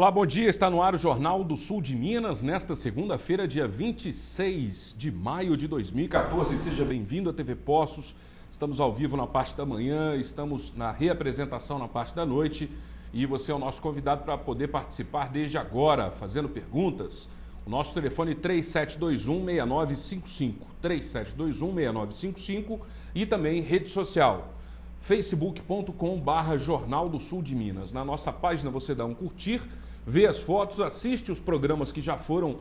Olá, bom dia. Está no ar o Jornal do Sul de Minas, nesta segunda-feira, dia 26 de maio de 2014. Seja bem-vindo à TV Poços. Estamos ao vivo na parte da manhã, estamos na reapresentação na parte da noite e você é o nosso convidado para poder participar desde agora, fazendo perguntas. O nosso telefone é 3721-6955, 3721-6955 e também rede social, facebook.com/Jornal do Sul de Minas. Na nossa página você dá um curtir, vê as fotos, assiste os programas que já foram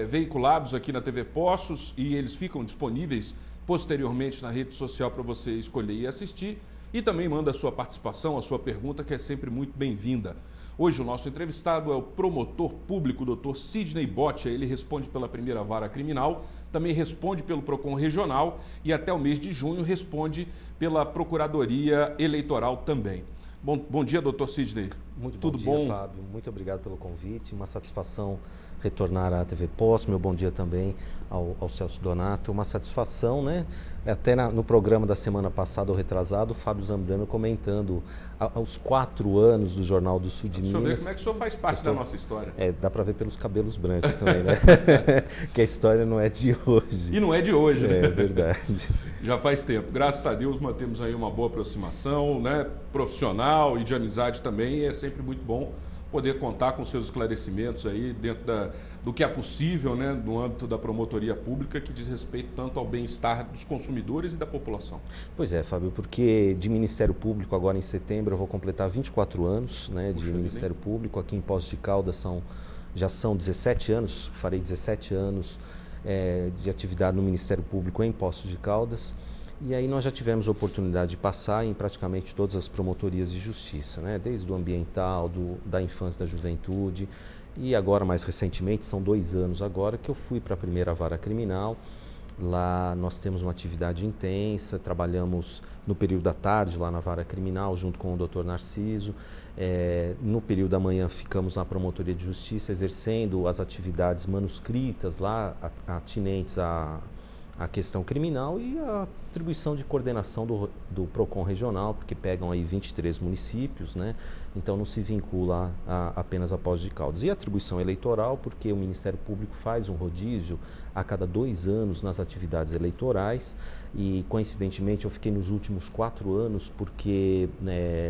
veiculados aqui na TV Poços e eles ficam disponíveis posteriormente na rede social para você escolher e assistir. E também manda a sua participação, a sua pergunta, que é sempre muito bem-vinda. Hoje o nosso entrevistado é o promotor público, Dr. Sidney Boccia. Ele responde pela primeira vara criminal, também responde pelo PROCON regional e até o mês de junho responde pela Procuradoria Eleitoral também. Bom dia, doutor Sidney. Muito Tudo bom dia, bom? Fábio. Muito obrigado pelo convite. Uma satisfação retornar à TV Poços. Meu bom dia também ao Celso Donato. Uma satisfação, né? Até no programa da semana passada, ou retrasado, o Fábio Zambrano comentando aos 4 anos do Jornal do Sul de Minas. Deixa eu ver como é que o senhor faz parte da nossa história. Dá para ver pelos cabelos brancos também, né? Que a história não é de hoje. E não é de hoje, né? É verdade. Já faz tempo. Graças a Deus mantemos aí uma boa aproximação, né? Profissional e de amizade também. E é sempre muito bom poder contar com seus esclarecimentos aí dentro do que é possível, né? No âmbito da promotoria pública, que diz respeito tanto ao bem-estar dos consumidores e da população. Pois é, Fábio, porque de Ministério Público agora em setembro eu vou completar 24 anos, né, de Ministério Público. Aqui em Poços de Caldas já são 17 anos, farei 17 anos de atividade no Ministério Público em Poços de Caldas. E aí nós já tivemos a oportunidade de passar em praticamente todas as promotorias de justiça, né? Desde o ambiental, da infância e da juventude. E agora, mais recentemente, são 2 anos agora, que eu fui para a primeira vara criminal. Lá nós temos uma atividade intensa, trabalhamos no período da tarde lá na vara criminal, junto com o Dr. Narciso. No período da manhã ficamos na promotoria de justiça, exercendo as atividades manuscritas lá, atinentes à questão criminal e a atribuição de coordenação do PROCON regional, porque pegam aí 23 municípios, né? Então não se vincula apenas a Poços de Caldas. E a atribuição eleitoral, porque o Ministério Público faz um rodízio a cada 2 anos nas atividades eleitorais e, coincidentemente, eu fiquei nos últimos 4 anos porque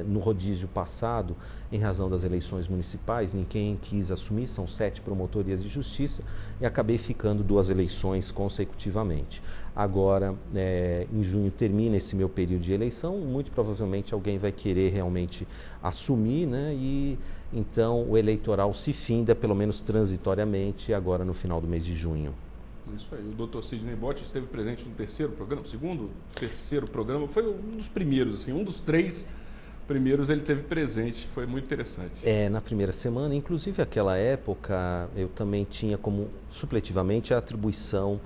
no rodízio passado, em razão das eleições municipais, ninguém quis assumir, são 7 promotorias de justiça e acabei ficando 2 eleições consecutivamente. Agora, em junho termina esse meu período de eleição, muito provavelmente alguém vai querer realmente assumir, né? E então o eleitoral se finda, pelo menos transitoriamente, agora no final do mês de junho. Isso aí, o Dr. Sidney Boccia esteve presente no terceiro programa, foi um dos primeiros, assim, um dos 3 primeiros ele teve presente, foi muito interessante. Na primeira semana, inclusive aquela época, eu também tinha como supletivamente a atribuição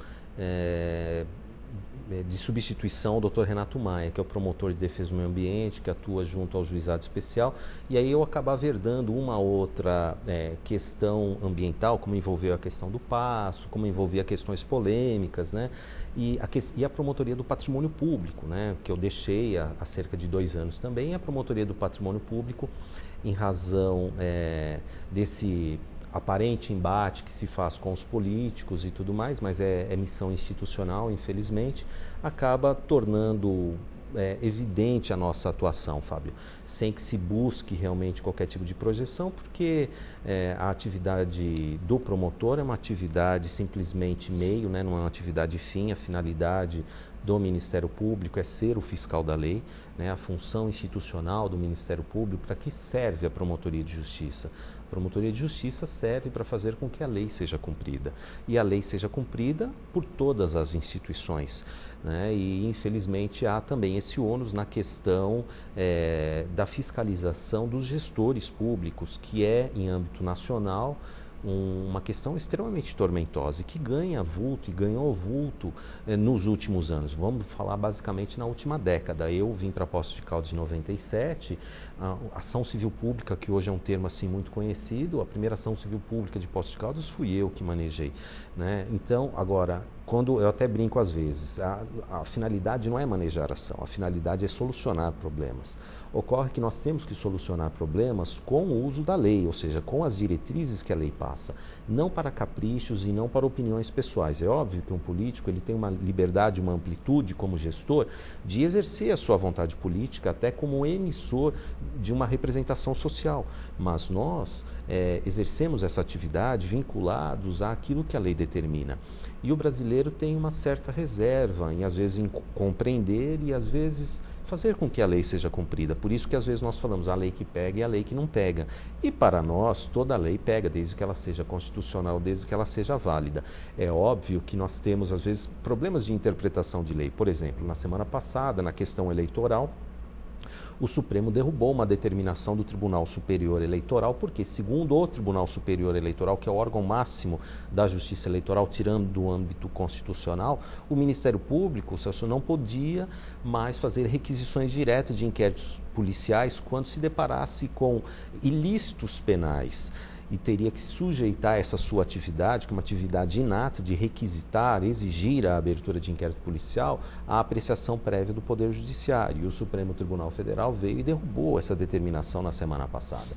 de substituição ao Dr. Renato Maia, que é o promotor de defesa do meio ambiente, que atua junto ao juizado especial, e aí eu acabava herdando uma outra questão ambiental, como envolveu a questão do paço, como envolvia questões polêmicas, né? E a promotoria do patrimônio público, né? Que eu deixei há cerca de 2 anos também, a promotoria do patrimônio público, em razão desse aparente embate que se faz com os políticos e tudo mais, mas é missão institucional, infelizmente, acaba tornando evidente a nossa atuação, Fábio, sem que se busque realmente qualquer tipo de projeção, porque a atividade do promotor é uma atividade simplesmente meio, né, não é uma atividade fim. A finalidade do Ministério Público é ser o fiscal da lei, né, a função institucional do Ministério Público. Para que serve a Promotoria de Justiça? A Promotoria de Justiça serve para fazer com que a lei seja cumprida, e a lei seja cumprida por todas as instituições, né? E infelizmente há também esse ônus na questão da fiscalização dos gestores públicos, que é em âmbito nacional uma questão extremamente tormentosa e que ganha vulto e ganhou vulto nos últimos anos. Vamos falar basicamente na última década. Eu vim para Poços de Caldas em 97, a ação civil pública, que hoje é um termo assim muito conhecido, a primeira ação civil pública de Poços de Caldas fui eu que manejei, né? Então, agora, quando eu até brinco às vezes, a finalidade não é manejar a ação, a finalidade é solucionar problemas. Ocorre que nós temos que solucionar problemas com o uso da lei, ou seja, com as diretrizes que a lei passa, não para caprichos e não para opiniões pessoais. É óbvio que um político ele tem uma liberdade, uma amplitude como gestor de exercer a sua vontade política até como emissor de uma representação social, mas nós exercemos essa atividade vinculados àquilo que a lei determina. E o brasileiro tem uma certa reserva em, às vezes, em compreender e, às vezes, fazer com que a lei seja cumprida. Por isso que, às vezes, nós falamos a lei que pega e a lei que não pega. E, para nós, toda lei pega, desde que ela seja constitucional, desde que ela seja válida. É óbvio que nós temos, às vezes, problemas de interpretação de lei. Por exemplo, na semana passada, na questão eleitoral, o Supremo derrubou uma determinação do Tribunal Superior Eleitoral, porque, segundo o Tribunal Superior Eleitoral, que é o órgão máximo da Justiça Eleitoral, tirando do âmbito constitucional, o Ministério Público, o Celso, não podia mais fazer requisições diretas de inquéritos policiais quando se deparasse com ilícitos penais. E teria que sujeitar essa sua atividade, que é uma atividade inata de requisitar, exigir a abertura de inquérito policial, à apreciação prévia do Poder Judiciário. E o Supremo Tribunal Federal veio e derrubou essa determinação na semana passada.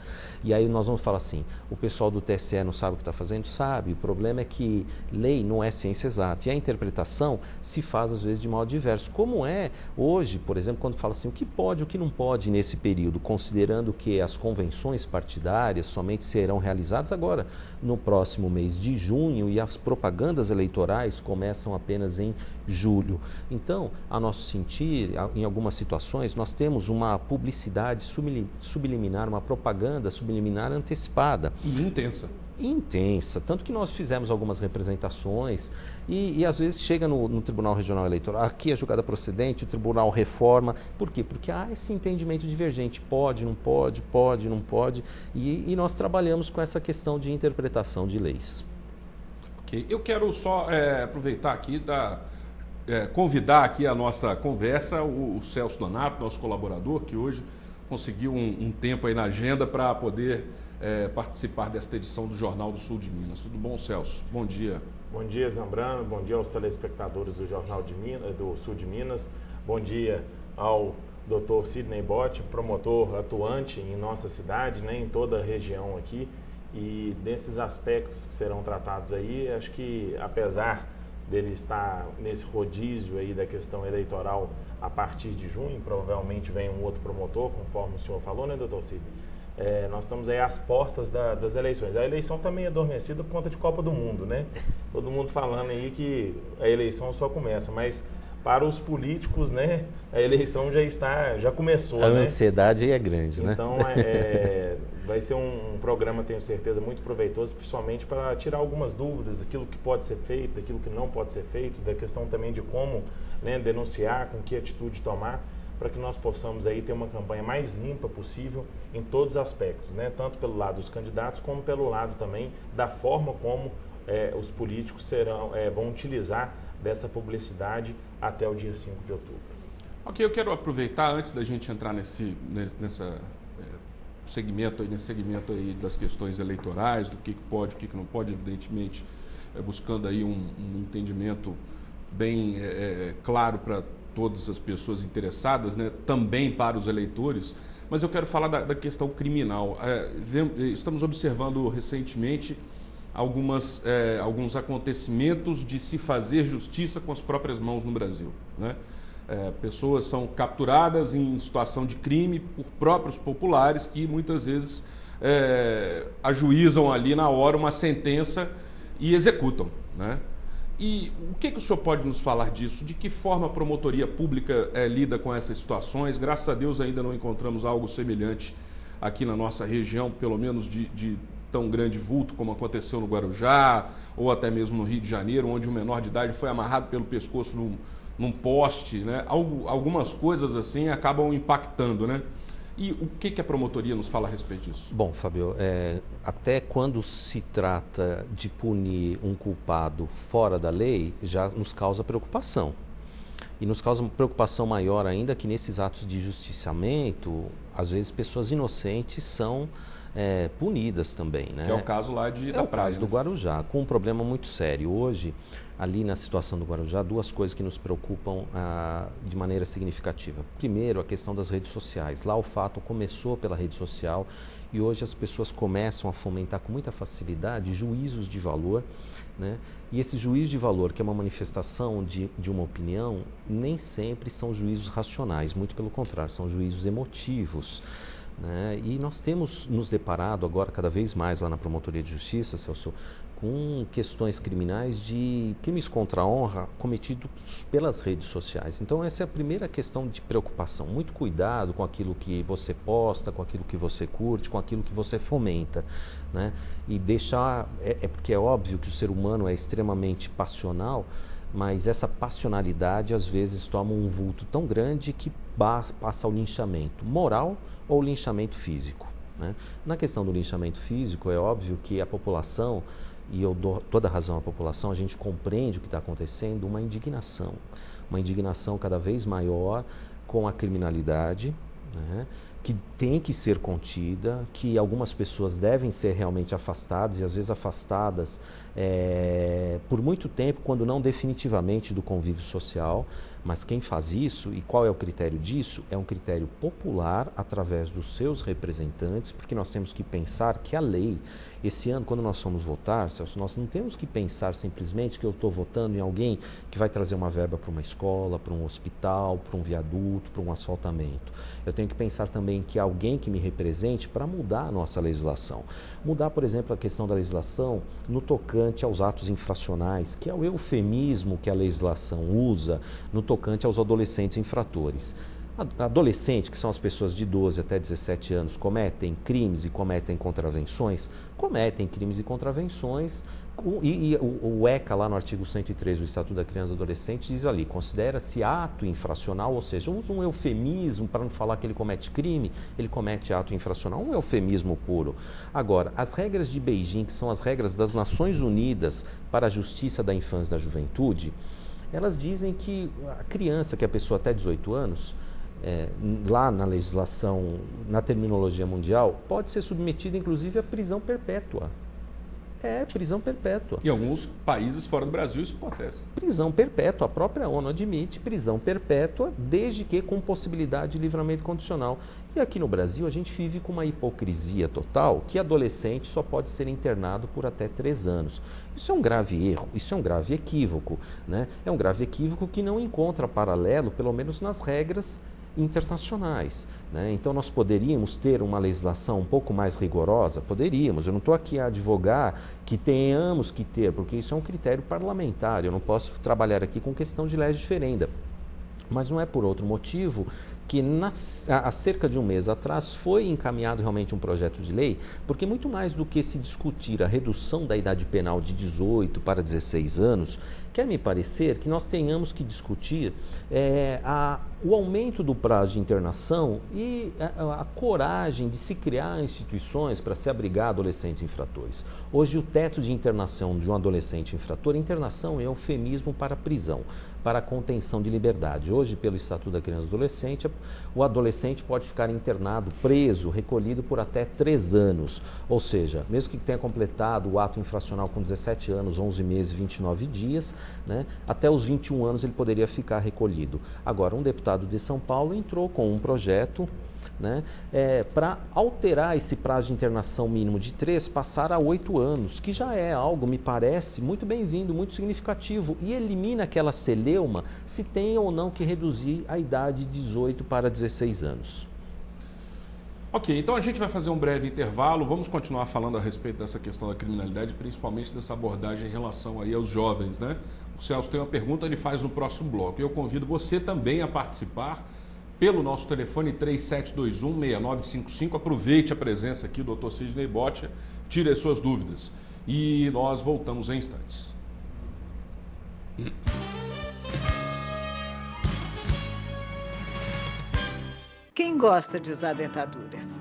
E aí nós vamos falar assim, o pessoal do TSE não sabe o que está fazendo? Sabe. O problema é que lei não é ciência exata. E a interpretação se faz, às vezes, de modo diverso. Como é hoje, por exemplo, quando fala assim, o que pode e o que não pode nesse período, considerando que as convenções partidárias somente serão realizadas agora no próximo mês de junho e as propagandas eleitorais começam apenas em julho. Então, a nosso sentir, em algumas situações, nós temos uma publicidade subliminar, uma propaganda subliminar antecipada. E intensa. Intensa, tanto que nós fizemos algumas representações e às vezes chega no Tribunal Regional Eleitoral, aqui é julgada procedente, o Tribunal reforma. Por quê? Porque há esse entendimento divergente, pode, não pode, pode, não pode, e nós trabalhamos com essa questão de interpretação de leis. Ok, eu quero só aproveitar aqui, convidar aqui a nossa conversa, o Celso Donato, nosso colaborador, que hoje conseguiu um tempo aí na agenda para poder participar desta edição do Jornal do Sul de Minas. Tudo bom, Celso? Bom dia. Bom dia, Zambrano. Bom dia aos telespectadores do Jornal do Sul de Minas. Bom dia ao Dr. Sidney Bott, promotor atuante em nossa cidade, né, em toda a região aqui. E desses aspectos que serão tratados aí, acho que apesar dele estar nesse rodízio aí da questão eleitoral a partir de junho, provavelmente vem um outro promotor, conforme o senhor falou, né, doutor Sidney? Nós estamos aí às portas das eleições. A eleição também é adormecida por conta de Copa do Mundo, né? Todo mundo falando aí que a eleição só começa, mas para os políticos, né, a eleição já começou, a né? ansiedade é grande, né? Então, vai ser um programa, tenho certeza, muito proveitoso, principalmente para tirar algumas dúvidas daquilo que pode ser feito, daquilo que não pode ser feito, da questão também de como, né, denunciar, com que atitude tomar, para que nós possamos aí ter uma campanha mais limpa possível em todos os aspectos, né? Tanto pelo lado dos candidatos, como pelo lado também da forma como os políticos vão utilizar dessa publicidade até o dia 5 de outubro. Ok, eu quero aproveitar, antes da gente entrar nesse segmento aí das questões eleitorais, do que pode, o que não pode, evidentemente, buscando aí um entendimento bem claro para todas as pessoas interessadas, né, também para os eleitores, mas eu quero falar da questão criminal. Estamos observando recentemente alguns acontecimentos de se fazer justiça com as próprias mãos no Brasil, né? Pessoas são capturadas em situação de crime por próprios populares que muitas vezes ajuizam ali na hora uma sentença e executam, né? E o que o senhor pode nos falar disso? De que forma a promotoria pública lida com essas situações? Graças a Deus ainda não encontramos algo semelhante aqui na nossa região, pelo menos de tão grande vulto como aconteceu no Guarujá ou até mesmo no Rio de Janeiro, onde um menor de idade foi amarrado pelo pescoço num poste, né? Algumas coisas assim acabam impactando, né? E o que a promotoria nos fala a respeito disso? Bom, Fábio, até quando se trata de punir um culpado fora da lei, já nos causa preocupação. E nos causa uma preocupação maior ainda que nesses atos de justiciamento, às vezes pessoas inocentes são punidas também, né? Que é o caso lá da praia. Caso do Guarujá, com um problema muito sério. Hoje, ali na situação do Guarujá, duas coisas que nos preocupam de maneira significativa. Primeiro, a questão das redes sociais. Lá o fato começou pela rede social e hoje as pessoas começam a fomentar com muita facilidade juízos de valor, né? E esse juízo de valor, que é uma manifestação de uma opinião, nem sempre são juízos racionais, muito pelo contrário, são juízos emotivos. Né? E nós temos nos deparado agora cada vez mais lá na Promotoria de Justiça, Celso, com questões criminais de crimes contra a honra cometidos pelas redes sociais. Então essa é a primeira questão de preocupação. Muito cuidado com aquilo que você posta, com aquilo que você curte, com aquilo que você fomenta. Né? E deixar, porque é óbvio que o ser humano é extremamente passional, mas essa passionalidade às vezes toma um vulto tão grande que passa ao linchamento moral ou linchamento físico. Né? Na questão do linchamento físico, é óbvio que a população, e eu dou toda a razão à população, a gente compreende o que está acontecendo, uma indignação cada vez maior com a criminalidade, né? Que tem que ser contida, que algumas pessoas devem ser realmente afastadas, e às vezes afastadas por muito tempo, quando não definitivamente do convívio social. Mas quem faz isso, e qual é o critério disso? É um critério popular, através dos seus representantes, porque nós temos que pensar que a lei, esse ano, quando nós formos votar, Celso, nós não temos que pensar simplesmente que eu estou votando em alguém que vai trazer uma verba para uma escola, para um hospital, para um viaduto, para um asfaltamento. Eu tenho que pensar também que alguém que me represente para mudar a nossa legislação. Mudar, por exemplo, a questão da legislação no tocante aos atos infracionais, que é o eufemismo que a legislação usa no tocante aos adolescentes infratores. Adolescentes, que são as pessoas de 12 até 17 anos, cometem crimes e cometem contravenções, e o ECA, lá no artigo 103 do Estatuto da Criança e do Adolescente, diz ali, considera-se ato infracional, ou seja, usa um eufemismo para não falar que ele comete crime, ele comete ato infracional, um eufemismo puro. Agora, as regras de Beijing, que são as regras das Nações Unidas para a Justiça da Infância e da Juventude, elas dizem que a criança, que é a pessoa até 18 anos, lá na legislação, na terminologia mundial, pode ser submetida inclusive à prisão perpétua. Prisão perpétua. Em alguns países fora do Brasil isso acontece. Prisão perpétua, a própria ONU admite prisão perpétua, desde que com possibilidade de livramento condicional. E aqui no Brasil a gente vive com uma hipocrisia total, que adolescente só pode ser internado por até 3 anos. Isso é um grave erro, isso é um grave equívoco, né? É um grave equívoco que não encontra paralelo, pelo menos nas regras internacionais. Né? Então nós poderíamos ter uma legislação um pouco mais rigorosa? Poderíamos. Eu não estou aqui a advogar que tenhamos que ter, porque isso é um critério parlamentar. Eu não posso trabalhar aqui com questão de legis diferenda. Mas não é por outro motivo que há cerca de um mês atrás foi encaminhado realmente um projeto de lei, porque muito mais do que se discutir a redução da idade penal de 18 para 16 anos, quer me parecer que nós tenhamos que discutir o aumento do prazo de internação e a coragem de se criar instituições para se abrigar adolescentes infratores. Hoje o teto de internação de um adolescente infrator, internação é eufemismo para prisão, para contenção de liberdade. Hoje, pelo Estatuto da Criança e do Adolescente, o adolescente pode ficar internado, preso, recolhido por até 3 anos. Ou seja, mesmo que tenha completado o ato infracional com 17 anos, 11 meses e 29 dias, né, até os 21 anos ele poderia ficar recolhido. Agora, um deputado de São Paulo entrou com um projeto, né, para alterar esse prazo de internação mínimo de 3, passar a 8 anos, que já é algo, me parece, muito bem-vindo, muito significativo, e elimina aquela celeuma se tem ou não que reduzir a idade de 18 para 16 anos. Ok, então a gente vai fazer um breve intervalo, vamos continuar falando a respeito dessa questão da criminalidade, principalmente dessa abordagem em relação aí aos jovens, né? O Celso tem uma pergunta, ele faz no próximo bloco. Eu convido você também a participar pelo nosso telefone 3721-6955. Aproveite a presença aqui do Dr. Sidney Botia, tire as suas dúvidas. E nós voltamos em instantes. Quem gosta de usar dentaduras?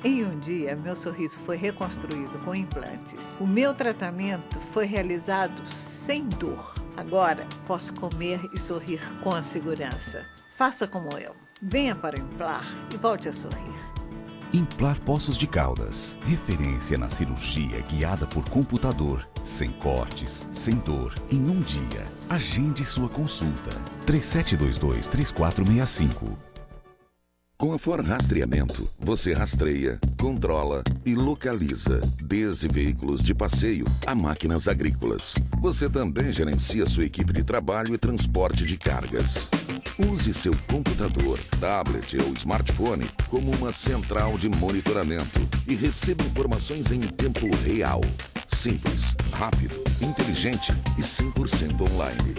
Em um dia, meu sorriso foi reconstruído com implantes. O meu tratamento foi realizado sem dor. Agora, posso comer e sorrir com segurança. Faça como eu. Venha para o Implar e volte a sorrir. Implar Poços de Caldas. Referência na cirurgia guiada por computador. Sem cortes, sem dor, em um dia. Agende sua consulta. 3722-3465. Com a For Rastreamento, você rastreia, controla e localiza, desde veículos de passeio a máquinas agrícolas. Você também gerencia sua equipe de trabalho e transporte de cargas. Use seu computador, tablet ou smartphone como uma central de monitoramento e receba informações em tempo real. Simples, rápido, inteligente e 100% online.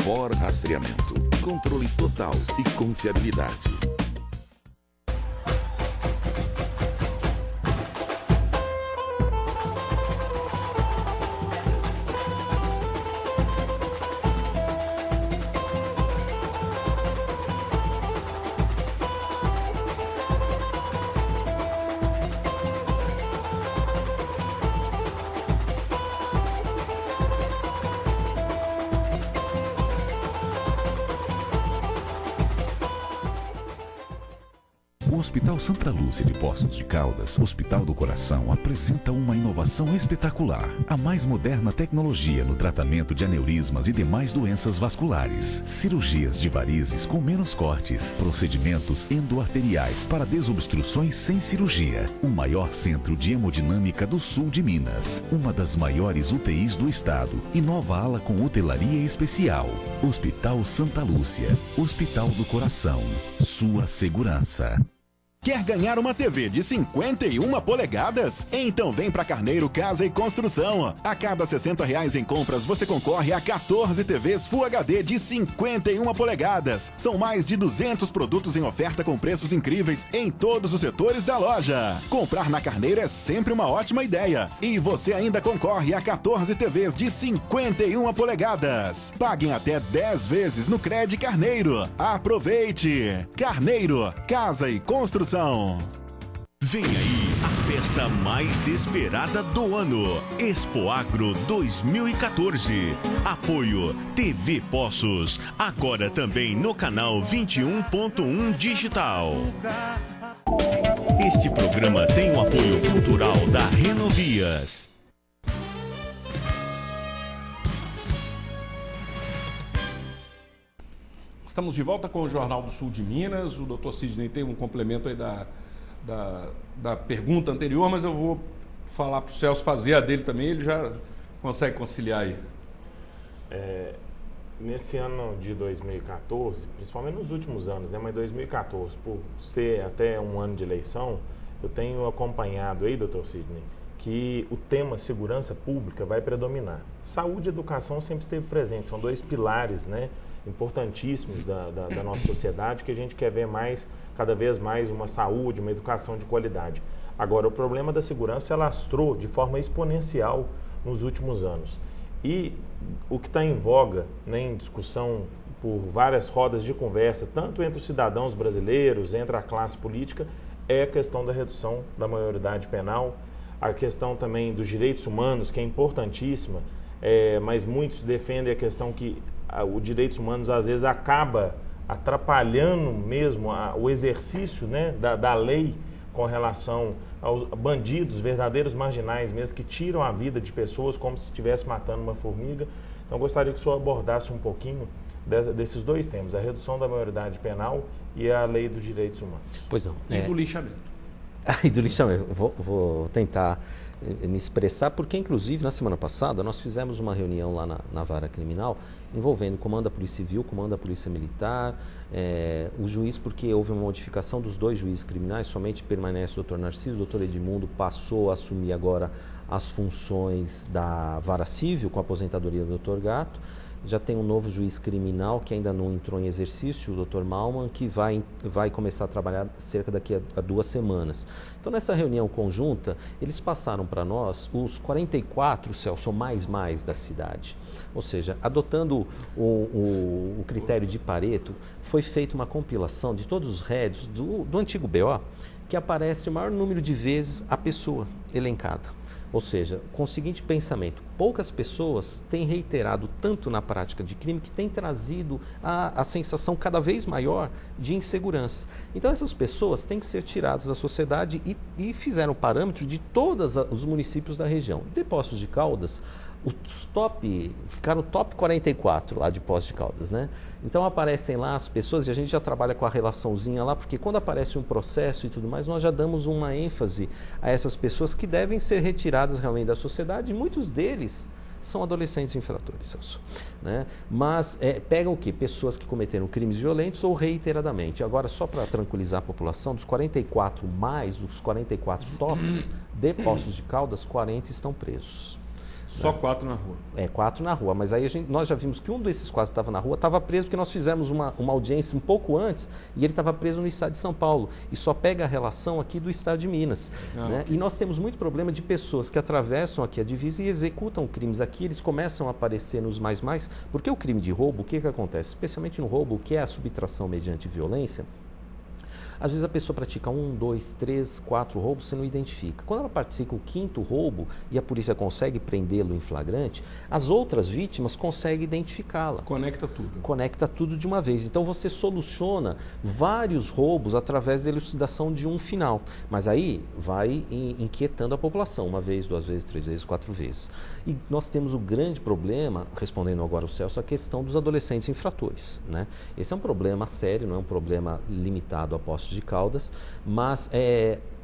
For Rastreamento. Controle total e confiabilidade. O Hospital Santa Lúcia de Poços de Caldas, Hospital do Coração, apresenta uma inovação espetacular. A mais moderna tecnologia no tratamento de aneurismas e demais doenças vasculares. Cirurgias de varizes com menos cortes. Procedimentos endoarteriais para desobstruções sem cirurgia. O maior centro de hemodinâmica do sul de Minas. Uma das maiores UTIs do estado. E nova ala com hotelaria especial. Hospital Santa Lúcia. Hospital do Coração. Sua segurança. Quer ganhar uma TV de 51 polegadas? Então vem pra Carneiro Casa e Construção. A cada R$60 em compras, você concorre a 14 TVs Full HD de 51 polegadas. São mais de 200 produtos em oferta com preços incríveis em todos os setores da loja. Comprar na Carneiro é sempre uma ótima ideia. E você ainda concorre a 14 TVs de 51 polegadas. Paguem até 10 vezes no Cred Carneiro. Aproveite! Carneiro Casa e Construção. Vem aí a festa mais esperada do ano, Expo Agro 2014. Apoio TV Poços, agora também no canal 21.1 Digital. Este programa tem o apoio cultural da Renovias. Estamos de volta com o Jornal do Sul de Minas. O doutor Sidney tem um complemento aí da pergunta anterior, mas eu vou falar para o Celso fazer a dele também, ele já consegue conciliar aí. Nesse ano de 2014, principalmente nos últimos anos, né, mas 2014, por ser até um ano de eleição, eu tenho acompanhado aí, doutor Sidney, que o tema segurança pública vai predominar. Saúde e educação sempre esteve presente, são dois pilares, né, importantíssimos da nossa sociedade, que a gente quer ver cada vez mais uma saúde, uma educação de qualidade. Agora, o problema da segurança se alastrou de forma exponencial nos últimos anos. E o que está em voga, né, em discussão por várias rodas de conversa, tanto entre os cidadãos brasileiros, entre a classe política, é a questão da redução da maioridade penal, a questão também dos direitos humanos, que é importantíssima, mas muitos defendem a questão que os direitos humanos às vezes acaba atrapalhando mesmo o exercício, né, da lei com relação aos bandidos, verdadeiros marginais mesmo, que tiram a vida de pessoas como se estivesse matando uma formiga. Então eu gostaria que o senhor abordasse um pouquinho desses dois temas, a redução da maioridade penal e a lei dos direitos humanos. Pois não. E do lixamento. E do lixamento. Vou tentar me expressar, porque inclusive na semana passada nós fizemos uma reunião lá na Vara Criminal envolvendo o Comando da Polícia Civil, o Comando da Polícia Militar, o juiz, porque houve uma modificação dos dois juízes criminais, somente permanece o Dr. Narciso, o Dr. Edmundo passou a assumir agora as funções da Vara Civil com a aposentadoria do Dr. Gato. Já tem um novo juiz criminal que ainda não entrou em exercício, o Dr. Malman, que vai começar a trabalhar cerca daqui a 2 semanas. Então, nessa reunião conjunta, eles passaram para nós os 44, Celso, mais da cidade. Ou seja, adotando o critério de Pareto, foi feita uma compilação de todos os rédios do antigo BO, que aparece o maior número de vezes a pessoa elencada. Ou seja, com o seguinte pensamento, poucas pessoas têm reiterado tanto na prática de crime que tem trazido a sensação cada vez maior de insegurança. Então essas pessoas têm que ser tiradas da sociedade e fizeram parâmetro de todos os municípios da região. De Poços de Caldas, ficaram top 44 lá de Poços de Caldas, né? Então aparecem lá as pessoas e a gente já trabalha com a relaçãozinha lá, porque quando aparece um processo e tudo mais, nós já damos uma ênfase a essas pessoas que devem ser retiradas realmente da sociedade, e muitos deles são adolescentes infratores, Celso, né? Mas pegam o quê? Pessoas que cometeram crimes violentos ou reiteradamente. Agora, só para tranquilizar a população, dos 44 tops de Poços de Caldas, 40 estão presos. Só 4 na rua. 4 na rua, mas aí nós já vimos que um desses 4 que estava na rua estava preso porque nós fizemos uma audiência um pouco antes e ele estava preso no estado de São Paulo. E só pega a relação aqui do estado de Minas. Né? E nós temos muito problema de pessoas que atravessam aqui a divisa e executam crimes aqui, eles começam a aparecer nos mais, porque o crime de roubo, o que acontece? Especialmente no roubo, que é a subtração mediante violência. Às vezes a pessoa pratica 1, 2, 3, 4 roubos, você não identifica. Quando ela pratica o 5º roubo e a polícia consegue prendê-lo em flagrante, as outras vítimas conseguem identificá-la. Conecta tudo. Conecta tudo de uma vez. Então você soluciona vários roubos através da elucidação de um final. Mas aí vai inquietando a população, 1 vez, 2 vezes, 3 vezes, 4 vezes. E nós temos o grande problema, respondendo agora o Celso, a questão dos adolescentes infratores, né? Esse é um problema sério, não é um problema limitado a Poços de Caldas, mas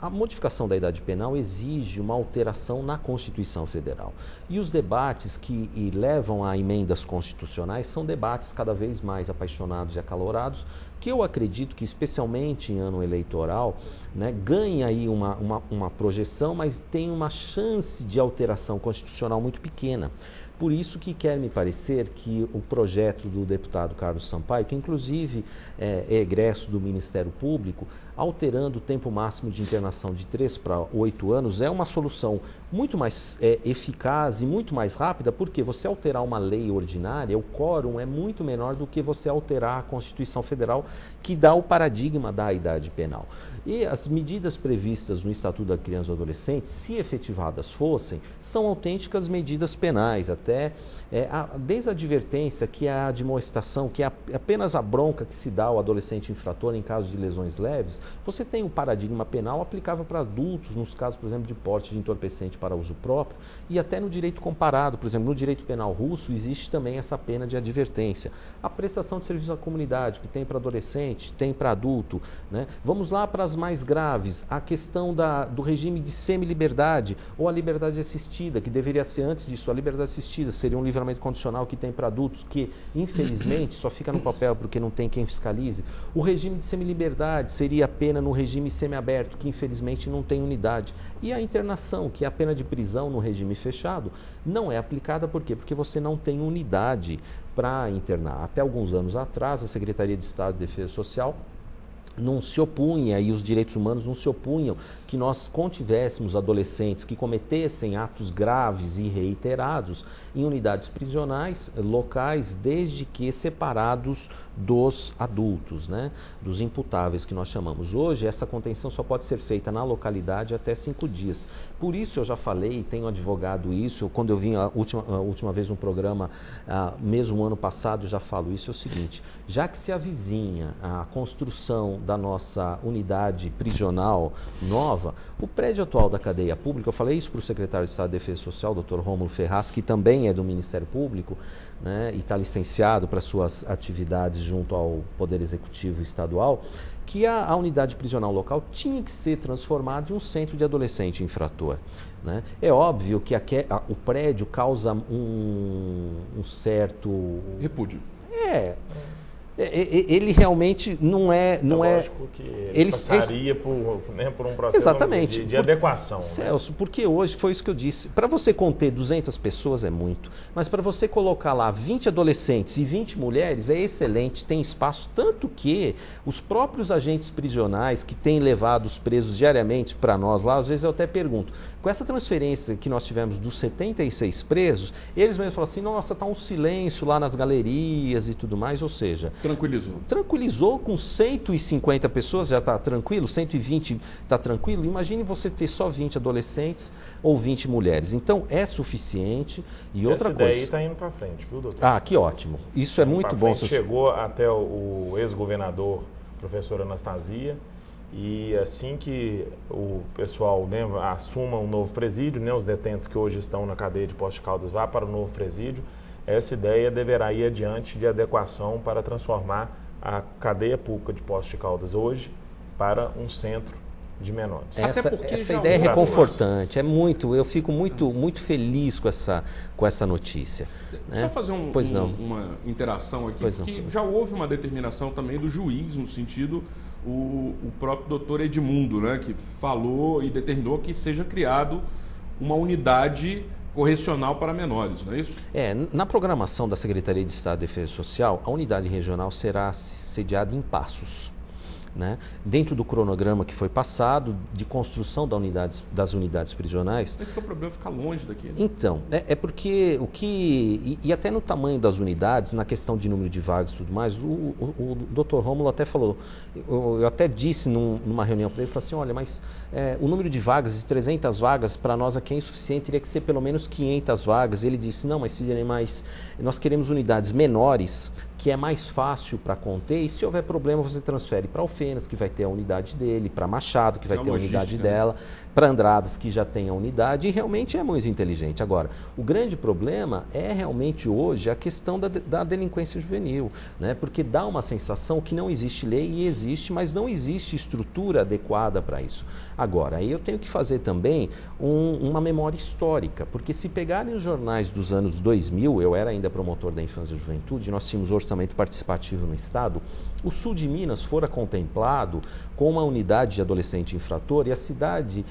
a modificação da idade penal exige uma alteração na Constituição Federal. E os debates que levam a emendas constitucionais são debates cada vez mais apaixonados e acalorados, que eu acredito que, especialmente em ano eleitoral, né, ganha aí uma projeção, mas tem uma chance de alteração constitucional muito pequena. Por isso que quer me parecer que o projeto do deputado Carlos Sampaio, que inclusive é egresso do Ministério Público, alterando o tempo máximo de internação de 3 para 8 anos, é uma solução muito mais eficaz e muito mais rápida, porque você alterar uma lei ordinária, o quórum é muito menor do que você alterar a Constituição Federal, que dá o paradigma da idade penal. E as medidas previstas no Estatuto da Criança e do Adolescente, se efetivadas fossem, são autênticas medidas penais, até desde a advertência, que é a admoestação, que é apenas a bronca que se dá ao adolescente infrator em caso de lesões leves. Você tem um paradigma penal aplicável para adultos, nos casos, por exemplo, de porte de entorpecente para uso próprio, e até no direito comparado, por exemplo, no direito penal russo, existe também essa pena de advertência. A prestação de serviço à comunidade, que tem para adolescente, tem para adulto, né? Vamos lá para as mais graves, a questão do regime de semi-liberdade ou a liberdade assistida, que deveria ser antes disso, a liberdade assistida seria um livramento condicional que tem para adultos, que infelizmente só fica no papel porque não tem quem fiscalize. O regime de semi-liberdade seria a pena no regime semiaberto, que infelizmente não tem unidade. E a internação, que é a pena de prisão no regime fechado, não é aplicada. Por quê? Porque você não tem unidade para internar. Até alguns anos atrás, a Secretaria de Estado de Defesa Social não se opunha, e os direitos humanos não se opunham, que nós contivéssemos adolescentes que cometessem atos graves e reiterados em unidades prisionais locais, desde que separados dos adultos, né? Dos imputáveis, que nós chamamos. Hoje, essa contenção só pode ser feita na localidade até 5 dias. Por isso eu já falei, tenho advogado isso, quando eu vim a última vez no programa, mesmo ano passado, já falo isso, é o seguinte: já que se avizinha a construção da nossa unidade prisional nova, o prédio atual da cadeia pública, eu falei isso para o secretário de Estado de Defesa Social, Dr. Rômulo Ferraz, que também é do Ministério Público, né, e está licenciado para suas atividades junto ao Poder Executivo Estadual, que a unidade prisional local tinha que ser transformada em um centro de adolescente infrator, né? É óbvio que o prédio causa um certo repúdio. Ele realmente não é... Lógico que ele passaria por um processo exatamente, de adequação. Celso, né? Porque hoje, foi isso que eu disse, para você conter 200 pessoas é muito, mas para você colocar lá 20 adolescentes e 20 mulheres é excelente, tem espaço, tanto que os próprios agentes prisionais que têm levado os presos diariamente para nós lá, às vezes eu até pergunto, com essa transferência que nós tivemos dos 76 presos, eles mesmos falam assim, nossa, está um silêncio lá nas galerias e tudo mais, ou seja, Tranquilizou com 150 pessoas, já está tranquilo, 120 está tranquilo. Imagine você ter só 20 adolescentes ou 20 mulheres. Então, é suficiente. E outra coisa... Essa ideia está indo para frente, viu, doutor? Ah, que ótimo. Isso é muito bom. Chegou até o ex-governador, professor Anastasia, e assim que o pessoal, né, assuma um novo presídio, né, os detentos que hoje estão na cadeia de Poços de Caldas vá para o novo presídio, essa ideia deverá ir adiante de adequação para transformar a cadeia pública de Poços de Caldas hoje para um centro de menores. Essa ideia é reconfortante, eu fico muito feliz com essa notícia. Né? Só fazer uma interação aqui, porque já houve uma determinação também do juiz, no sentido, o próprio doutor Edmundo, né, que falou e determinou que seja criado uma unidade correcional para menores, não é isso? Na programação da Secretaria de Estado de Defesa Social, a unidade regional será sediada em Passos. Né? Dentro do cronograma que foi passado de construção das unidades prisionais. Esse que é o problema, ficar longe daqui. Né? Então, é porque e até no tamanho das unidades, na questão de número de vagas e tudo mais, o Dr. Rômulo até falou, eu até disse numa reunião para ele, falou assim, olha, mas o número de vagas, de 300 vagas, para nós aqui é insuficiente, teria que ser pelo menos 500 vagas. Ele disse, não, mas Sidney, nós queremos unidades menores, que é mais fácil para conter, e se houver problema você transfere para Alfenas, que vai ter a unidade dele, para Machado, que vai ter a unidade dela, para Andradas, que já tem a unidade, e realmente é muito inteligente. Agora, o grande problema é realmente hoje a questão da delinquência juvenil, né? Porque dá uma sensação que não existe lei, e existe, mas não existe estrutura adequada para isso. Agora, aí eu tenho que fazer também uma memória histórica, porque se pegarem os jornais dos anos 2000, eu era ainda promotor da infância e juventude, nós tínhamos orçamento participativo no Estado, o sul de Minas fora contemplado com uma unidade de adolescente infrator, e a cidade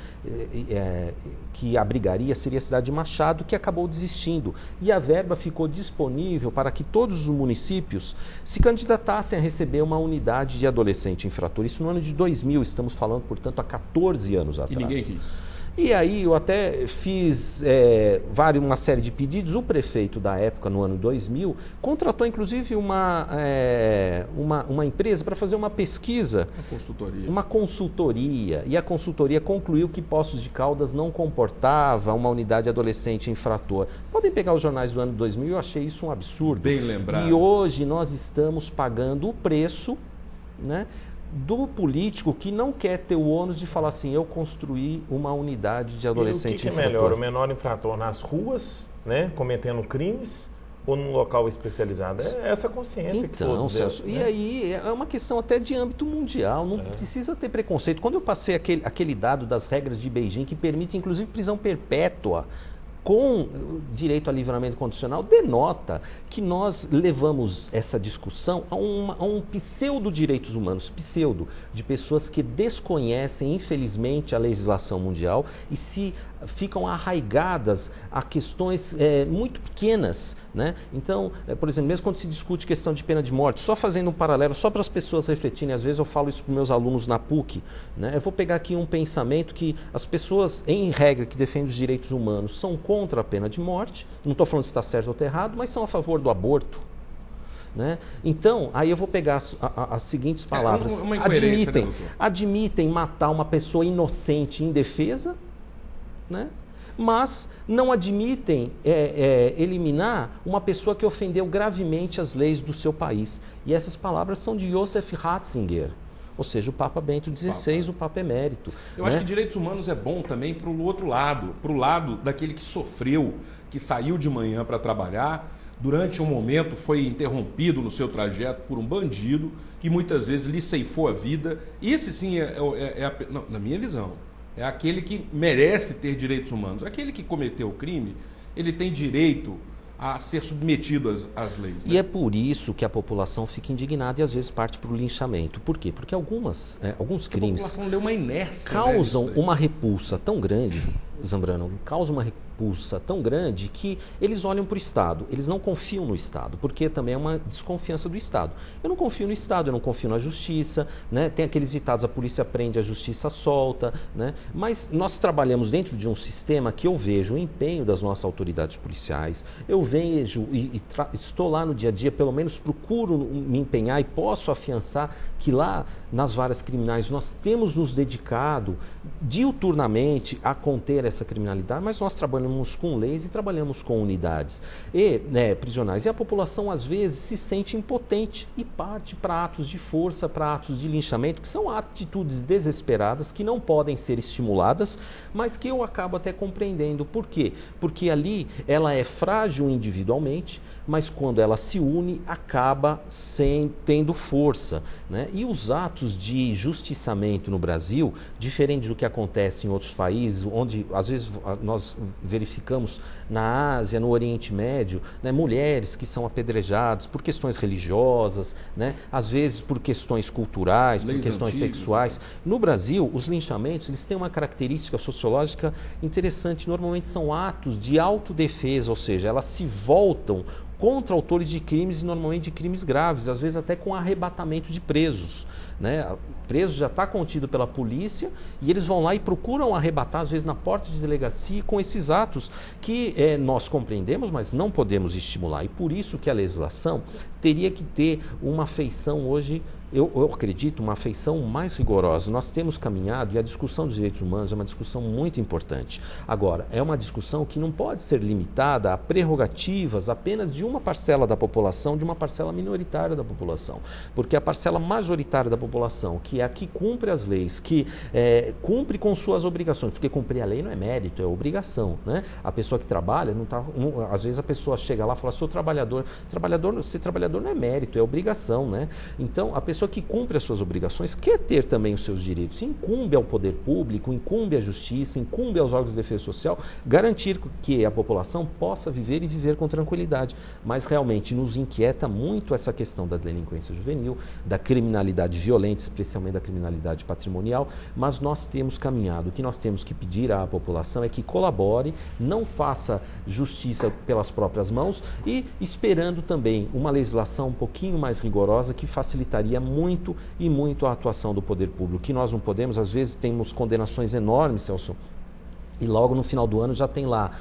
que abrigaria seria a cidade de Machado, que acabou desistindo. E a verba ficou disponível para que todos os municípios se candidatassem a receber uma unidade de adolescente infrator. Isso no ano de 2000, estamos falando, portanto, há 14 anos atrás. E ninguém quis. E aí eu até fiz uma série de pedidos. O prefeito da época, no ano 2000, contratou inclusive uma empresa para fazer uma pesquisa. Uma consultoria. E a consultoria concluiu que Poços de Caldas não comportava uma unidade adolescente infrator. Podem pegar os jornais do ano 2000, eu achei isso um absurdo. Bem lembrado. E hoje nós estamos pagando o preço, né, do político que não quer ter o ônus de falar assim, eu construí uma unidade de adolescente infrator. E o que é melhor, o menor infrator nas ruas, né, cometendo crimes, ou num local especializado? É essa consciência que todos Celso, devem, né? E aí é uma questão até de âmbito mundial, não precisa ter preconceito. Quando eu passei aquele dado das regras de Beijing, que permite inclusive prisão perpétua, com direito a livramento condicional, denota que nós levamos essa discussão a um pseudo-direitos humanos, de pessoas que desconhecem, infelizmente, a legislação mundial e se ficam arraigadas a questões muito pequenas, né? Então, por exemplo, mesmo quando se discute questão de pena de morte, só fazendo um paralelo, só para as pessoas refletirem, às vezes eu falo isso para os meus alunos na PUC, né? Eu vou pegar aqui um pensamento que as pessoas, em regra, que defendem os direitos humanos, são contra a pena de morte, não estou falando se está certo ou está errado, mas são a favor do aborto. Né? Então, aí eu vou pegar as seguintes palavras. Admitem matar uma pessoa inocente e indefesa, né? Mas não admitem eliminar uma pessoa que ofendeu gravemente as leis do seu país. E essas palavras são de Joseph Ratzinger, ou seja, o Papa Bento XVI, o Papa Emérito. Eu acho que direitos humanos é bom também para o outro lado, para o lado daquele que sofreu, que saiu de manhã para trabalhar, durante um momento foi interrompido no seu trajeto por um bandido que muitas vezes lhe ceifou a vida. Esse sim não, na minha visão, é aquele que merece ter direitos humanos. Aquele que cometeu o crime, ele tem direito a ser submetido às leis. Né? E é por isso que a população fica indignada e às vezes parte para o linchamento. Por quê? Porque alguns crimes a população deu uma inércia, causam uma repulsa tão grande, Zambrano, causam uma repulsa tão grande que eles olham para o Estado, eles não confiam no Estado, porque também é uma desconfiança do Estado. Eu não confio no Estado, eu não confio na justiça, né? Tem aqueles ditados, a polícia prende, a justiça solta, né? Mas nós trabalhamos dentro de um sistema que eu vejo o empenho das nossas autoridades policiais, eu vejo estou lá no dia a dia, pelo menos procuro me empenhar e posso afiançar que lá nas varas criminais nós temos nos dedicado diuturnamente a conter essa criminalidade, mas nós trabalhamos com leis e trabalhamos com unidades prisionais. E a população às vezes se sente impotente e parte para atos de força, para atos de linchamento, que são atitudes desesperadas, que não podem ser estimuladas, mas que eu acabo até compreendendo. Por quê? Porque ali ela é frágil individualmente, mas quando ela se une, acaba tendo força, né? E os atos de justiçamento no Brasil, diferente do que acontece em outros países, onde às vezes nós verificamos na Ásia, no Oriente Médio, né, mulheres que são apedrejadas por questões religiosas, né, às vezes por questões culturais, por questões sexuais. No Brasil, os linchamentos eles têm uma característica sociológica interessante. Normalmente são atos de autodefesa, ou seja, elas se voltam contra autores de crimes e normalmente de crimes graves, às vezes até com arrebatamento de presos, né? O preso já está contido pela polícia e eles vão lá e procuram arrebatar, às vezes na porta de delegacia, com esses atos que nós compreendemos, mas não podemos estimular. E por isso que a legislação teria que ter uma feição hoje, eu acredito, uma feição mais rigorosa. Nós temos caminhado, e a discussão dos direitos humanos é uma discussão muito importante. Agora, é uma discussão que não pode ser limitada a prerrogativas apenas de uma parcela da população, de uma parcela minoritária da população. Porque a parcela majoritária da população, que é a que cumpre as leis, que cumpre com suas obrigações, porque cumprir a lei não é mérito, é obrigação, né? A pessoa que trabalha, às vezes a pessoa chega lá e fala, sou trabalhador. Ser trabalhador não é mérito, é obrigação, né? Então, a pessoa que cumpre as suas obrigações quer ter também os seus direitos. Incumbe ao poder público, incumbe à justiça, incumbe aos órgãos de defesa social garantir que a população possa viver e viver com tranquilidade. Mas realmente nos inquieta muito essa questão da delinquência juvenil, da criminalidade violenta, especialmente da criminalidade patrimonial, mas nós temos caminhado. O que nós temos que pedir à população é que colabore, não faça justiça pelas próprias mãos e esperando também uma legislação um pouquinho mais rigorosa que facilitaria muito e muito a atuação do poder público, que nós não podemos, às vezes temos condenações enormes, Celso, e logo no final do ano já tem lá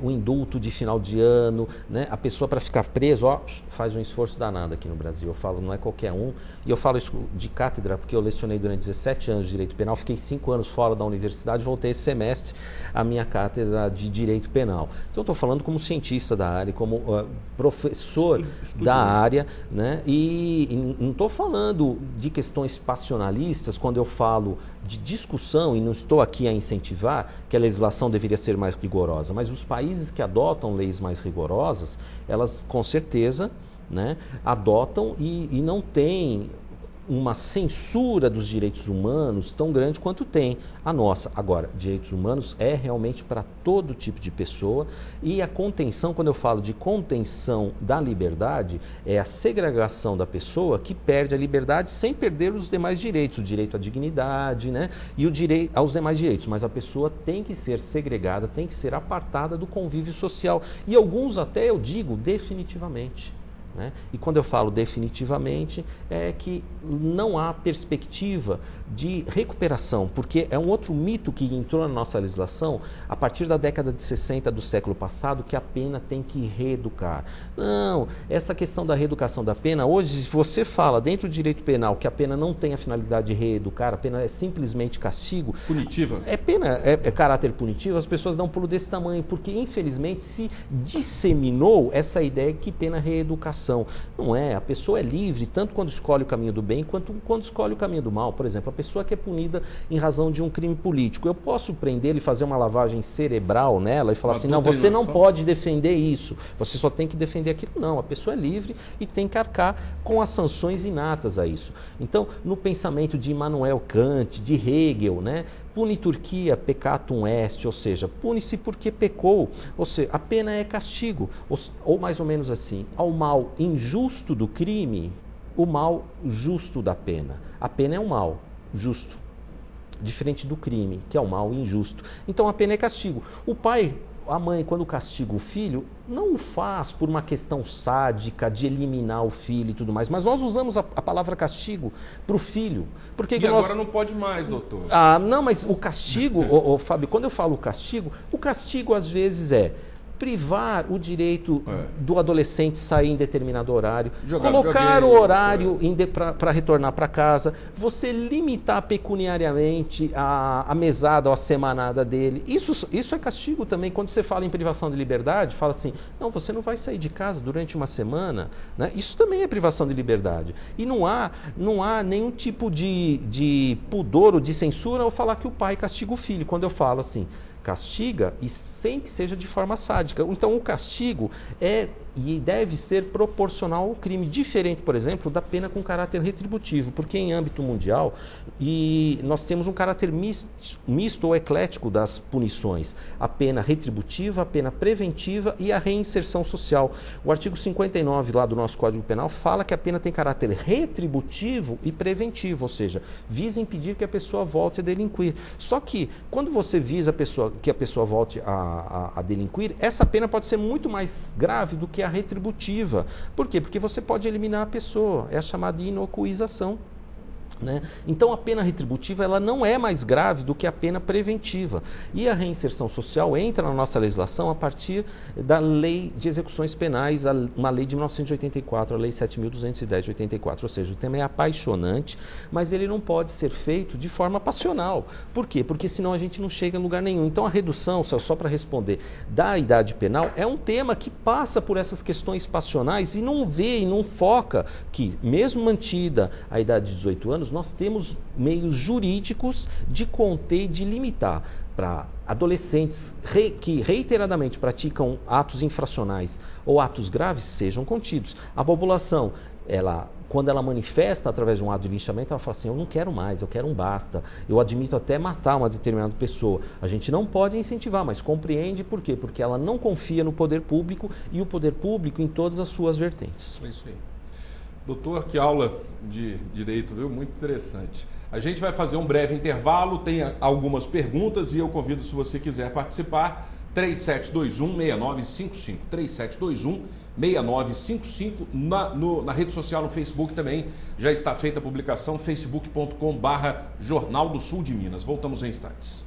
o indulto de final de ano, né? A pessoa para ficar preso, faz um esforço danado aqui no Brasil. Eu falo, não é qualquer um, e eu falo isso de cátedra, porque eu lecionei durante 17 anos de Direito Penal, fiquei 5 anos fora da universidade, voltei esse semestre à minha cátedra de Direito Penal. Então estou falando como cientista da área, como professor da área, né? E não estou falando de questões passionalistas quando eu falo de discussão, e não estou aqui a incentivar que a legislação deveria ser mais rigorosa, mas os países que adotam leis mais rigorosas, elas com certeza, né, adotam e não têm uma censura dos direitos humanos tão grande quanto tem a nossa. Agora, direitos humanos é realmente para todo tipo de pessoa, e a contenção, quando eu falo de contenção da liberdade, é a segregação da pessoa que perde a liberdade sem perder os demais direitos, o direito à dignidade, né, e o direito aos demais direitos, mas a pessoa tem que ser segregada, tem que ser apartada do convívio social, e alguns até eu digo definitivamente. Né? E quando eu falo definitivamente, é que não há perspectiva de recuperação, porque é um outro mito que entrou na nossa legislação a partir da década de 60 do século passado, que a pena tem que reeducar. Não, essa questão da reeducação da pena, hoje, se você fala dentro do direito penal que a pena não tem a finalidade de reeducar, a pena é simplesmente castigo. Punitiva. É caráter punitivo, as pessoas dão um pulo desse tamanho, porque infelizmente se disseminou essa ideia que pena é reeducação. Não é, a pessoa é livre tanto quando escolhe o caminho do bem quanto quando escolhe o caminho do mal. Por exemplo, a pessoa que é punida em razão de um crime político, eu posso prender e fazer uma lavagem cerebral nela e falar assim, não, você não pode defender isso, você só tem que defender aquilo. Não, a pessoa é livre e tem que arcar com as sanções inatas a isso. Então, no pensamento de Immanuel Kant, de Hegel, né, pune Turquia, peccatum est, ou seja, pune-se porque pecou, ou seja, a pena é castigo, ou mais ou menos assim, ao mal injusto do crime, o mal justo da pena. A pena é um mal justo, diferente do crime, que é o mal injusto. Então a pena é castigo. O pai a mãe, quando castiga o filho, não o faz por uma questão sádica de eliminar o filho e tudo mais, mas nós usamos a palavra castigo para o filho. Porque e agora não pode mais, doutor. Não, mas o castigo, Fábio, quando eu falo o castigo às vezes é privar o direito do adolescente sair em determinado horário, colocar o horário para retornar para casa, você limitar pecuniariamente a mesada ou a semanada dele. Isso é castigo também. Quando você fala em privação de liberdade, fala assim, não, você não vai sair de casa durante uma semana, né? Isso também é privação de liberdade. E não há nenhum tipo de pudor ou de censura ao falar que o pai castiga o filho. Quando eu falo assim, castiga e sem que seja de forma sádica. Então o castigo é e deve ser proporcional ao crime, diferente, por exemplo, da pena com caráter retributivo, porque em âmbito mundial nós temos um caráter misto ou eclético das punições, a pena retributiva, a pena preventiva e a reinserção social. O artigo 59 lá do nosso Código Penal fala que a pena tem caráter retributivo e preventivo, ou seja, visa impedir que a pessoa volte a delinquir. Só que quando você visa que a pessoa volte a delinquir, essa pena pode ser muito mais grave do que a retributiva. Por quê? Porque você pode eliminar a pessoa, é a chamada inocuização. Né? Então a pena retributiva ela não é mais grave do que a pena preventiva. E a reinserção social entra na nossa legislação a partir da Lei de Execuções Penais, uma lei de 1984, a Lei 7.210 de 84. Ou seja, o tema é apaixonante, mas ele não pode ser feito de forma passional. Por quê? Porque senão a gente não chega em lugar nenhum. Então a redução, só para responder, da idade penal é um tema que passa por essas questões passionais e não vê e não foca que, mesmo mantida a idade de 18 anos, nós temos meios jurídicos de conter e de limitar para adolescentes que reiteradamente praticam atos infracionais ou atos graves, sejam contidos. A população, quando ela manifesta através de um ato de linchamento, ela fala assim, eu não quero mais, eu quero um basta, eu admito até matar uma determinada pessoa. A gente não pode incentivar, mas compreende por quê? Porque ela não confia no poder público e o poder público em todas as suas vertentes. É isso aí. Doutor, que aula de direito, viu? Muito interessante. A gente vai fazer um breve intervalo, tem algumas perguntas e eu convido, se você quiser participar, 3721-6955. 3721-6955. Na rede social, no Facebook também, já está feita a publicação, facebook.com/Jornal do Sul de Minas. Voltamos em instantes.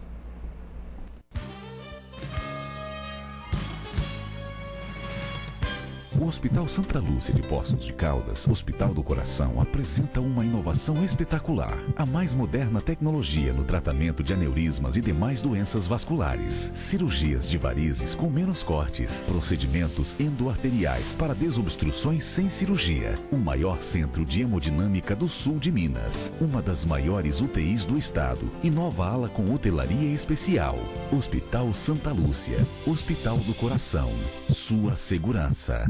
O Hospital Santa Lúcia de Poços de Caldas, Hospital do Coração, apresenta uma inovação espetacular. A mais moderna tecnologia no tratamento de aneurismas e demais doenças vasculares. Cirurgias de varizes com menos cortes. Procedimentos endoarteriais para desobstruções sem cirurgia. O maior centro de hemodinâmica do sul de Minas. Uma das maiores UTIs do estado. E nova ala com hotelaria especial. Hospital Santa Lúcia. Hospital do Coração. Sua segurança.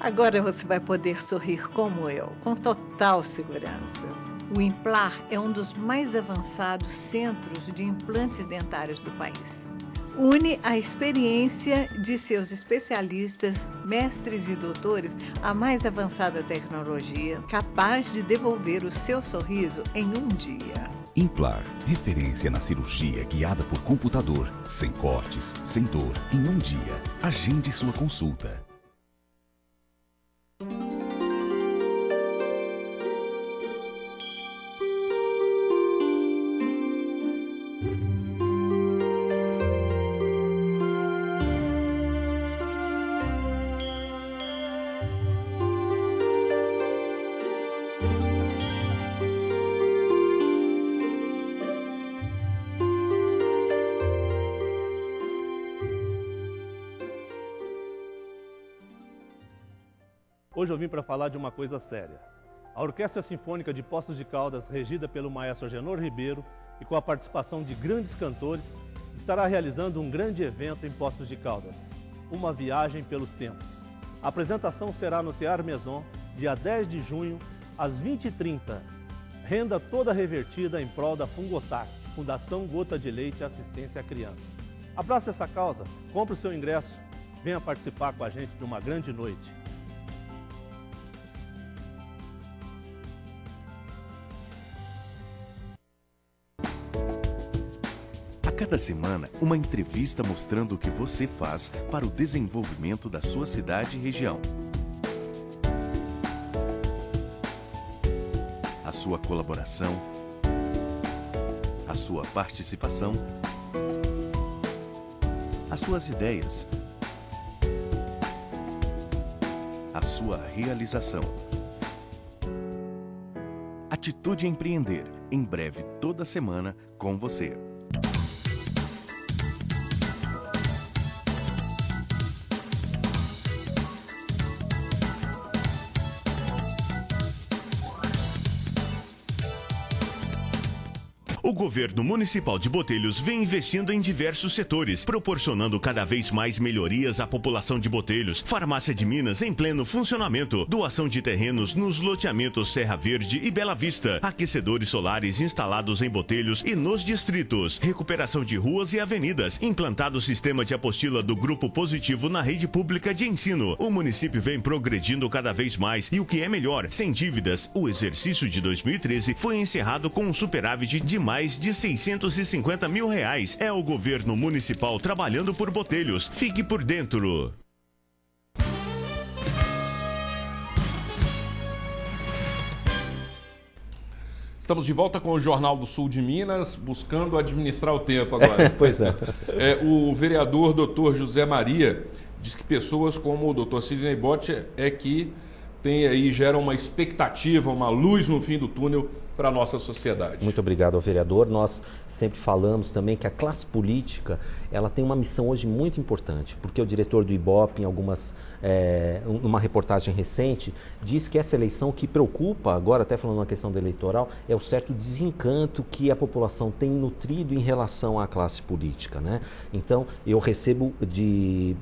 Agora você vai poder sorrir como eu, com total segurança. O Implar é um dos mais avançados centros de implantes dentários do país. Une a experiência de seus especialistas, mestres e doutores à mais avançada tecnologia, capaz de devolver o seu sorriso em um dia. Implar, referência na cirurgia guiada por computador, sem cortes, sem dor, em um dia. Agende sua consulta. Hoje eu vim para falar de uma coisa séria. A Orquestra Sinfônica de Poços de Caldas, regida pelo maestro Agenor Ribeiro e com a participação de grandes cantores, estará realizando um grande evento em Poços de Caldas, uma viagem pelos tempos. A apresentação será no Teatro Maison, dia 10 de junho, às 20h30. Renda toda revertida em prol da Fungotac, Fundação Gota de Leite e Assistência à Criança. Abrace essa causa, compre o seu ingresso, venha participar com a gente de uma grande noite. A cada semana, uma entrevista mostrando o que você faz para o desenvolvimento da sua cidade e região. A sua colaboração, a sua participação, as suas ideias, a sua realização. Atitude Empreender, em breve toda semana com você. O governo municipal de Botelhos vem investindo em diversos setores, proporcionando cada vez mais melhorias à população de Botelhos. Farmácia de Minas em pleno funcionamento, doação de terrenos nos loteamentos Serra Verde e Bela Vista, aquecedores solares instalados em Botelhos e nos distritos, recuperação de ruas e avenidas, implantado o sistema de apostila do Grupo Positivo na rede pública de ensino. O município vem progredindo cada vez mais e o que é melhor, sem dívidas. O exercício de 2013 foi encerrado com um superávit de mais de 650 mil reais. É o governo municipal trabalhando por Botelhos. Fique por dentro. Estamos de volta com o Jornal do Sul de Minas, buscando administrar o tempo agora. Pois é. O vereador Dr. José Maria diz que pessoas como o Dr. Sidney Bott que tem aí, geram uma expectativa, uma luz no fim do túnel para a nossa sociedade. Muito obrigado ao vereador. Nós sempre falamos também que a classe política ela tem uma missão hoje muito importante, porque o diretor do Ibope, numa reportagem recente, diz que essa eleição que preocupa, agora até falando na questão da eleitoral, é o certo desencanto que a população tem nutrido em relação à classe política, né? Então, eu recebo de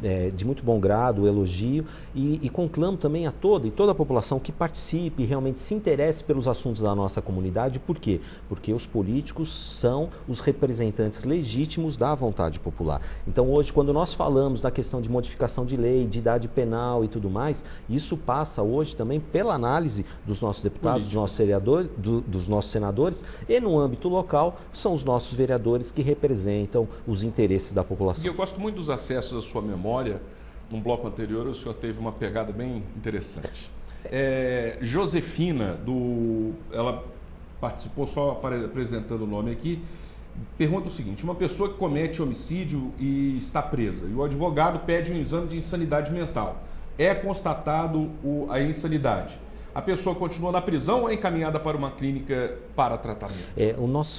muito bom grado o elogio e conclamo também a toda a população que participe, realmente se interesse pelos assuntos da nossa comunidade. Por quê? Porque os políticos são os representantes legítimos da vontade popular. Então hoje, quando nós falamos da questão de modificação de lei, de idade penal e tudo mais, isso passa hoje também pela análise dos nossos deputados, dos nossos senadores, e no âmbito local são os nossos vereadores que representam os interesses da população. E eu gosto muito dos acessos à sua memória. Num bloco anterior o senhor teve uma pegada bem interessante. Josefina, ela participou só apresentando o nome aqui, pergunta o seguinte: uma pessoa que comete homicídio e está presa, e o advogado pede um exame de insanidade mental. É constatado a insanidade. A pessoa continua na prisão ou é encaminhada para uma clínica para tratamento?